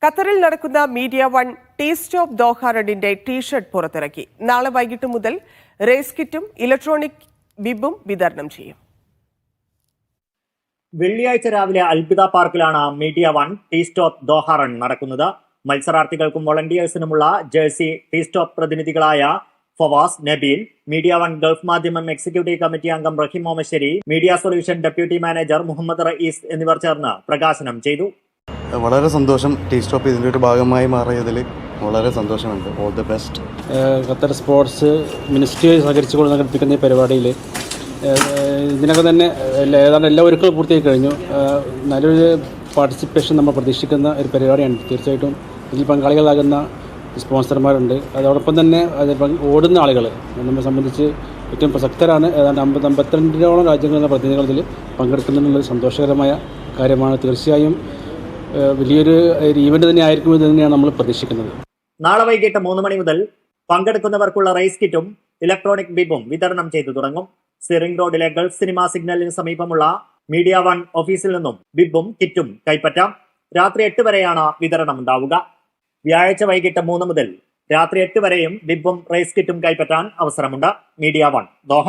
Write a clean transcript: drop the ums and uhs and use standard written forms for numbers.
ഖത്തറിൽ നടക്കുന്ന media one taste of Doha റണ്ണിന്റെ ടീഷർട്ട് പുറത്തിറക്കി. നാളെ വൈകിട്ട് മുതൽ റേസ് കിറ്റും ഇലക്ട്രോണിക് ബിബും വിതരണം ചെയ്യും. വെള്ളിയാഴ്ച രാവിലെ അൽബിദ പാർക്കിലാണ് media one taste of Doha run നടക്കുന്നത്. മത്സരാർത്ഥികൾക്കും വോളണ്ടിയേഴ്സിനുമുള്ള ജേഴ്സി ടീസ്റ്റ് ഓഫ് പ്രതിനിധികളായ Fawaz, Nabeel, media one Gulf Madhyamam executive committee അംഗം Raheem Momassery, media solution deputy manager Muhammad Rayees എന്നിവർ ചേർന്ന് പ്രകാശനം ചെയ്തു. വളരെ സന്തോഷം. ടീസ്റ്റ് ഓഫ് ഇതിൻ്റെ ഒരു ഭാഗമായി മാറിയതിൽ വളരെ സന്തോഷമുണ്ട്. All the best. Qatar sports ministry സഹകരിച്ചുകൊണ്ട് സംഘടിപ്പിക്കുന്ന ഈ പരിപാടിയിൽ ഇതിനൊക്കെ തന്നെ ഏതാണ്ട് എല്ലാ ഒരുക്കളും പൂർത്തിയായി കഴിഞ്ഞു. നല്ലൊരു പാർട്ടിസിപ്പേഷൻ നമ്മൾ പ്രതീക്ഷിക്കുന്ന ഒരു പരിപാടിയാണ്. തീർച്ചയായിട്ടും ഇതിൽ പങ്കാളികളാകുന്ന സ്പോൺസർമാരുണ്ട്. അതോടൊപ്പം തന്നെ ഓടുന്ന ആളുകൾ നമ്മെ സംബന്ധിച്ച് ഏറ്റവും പ്രസക്തരാണ്. ഏതാണ്ട് 52 രാജ്യങ്ങളിൽ നിന്ന് പ്രതിനിധികൾ ഇതിൽ പങ്കെടുക്കുന്നതിനുള്ള സന്തോഷകരമായ കാര്യമാണ്. തീർച്ചയായും വലിയൊരു ഈവൻ്റ് തന്നെ ആയിരിക്കും എന്ന് തന്നെയാണ് നമ്മൾ പ്രതീക്ഷിക്കുന്നത്. നാളെ വൈകിട്ട് 3 മണി മുതൽ പങ്കെടുക്കുന്നവർക്കുള്ള റേസ് കിറ്റും ഇലക്ട്രോണിക് ബിബും വിതരണം ചെയ്തു തുടങ്ങും. സിറിംഗ് റോഡിലെ ഗൾഫ് സിനിമാ സിഗ്നലിന് സമീപമുള്ള മീഡിയ വൺ ഓഫീസിൽ നിന്നും ബിബും കിറ്റും കൈപ്പറ്റാം. രാത്രി 8 വരെയാണ് വിതരണം ഉണ്ടാവുക. വ്യാഴാഴ്ച വൈകിട്ട് 3 മുതൽ രാത്രി 8 വരെയും ബിബും റേസ് കിറ്റും കൈപ്പറ്റാൻ അവസരമുണ്ട്. Media one Doha.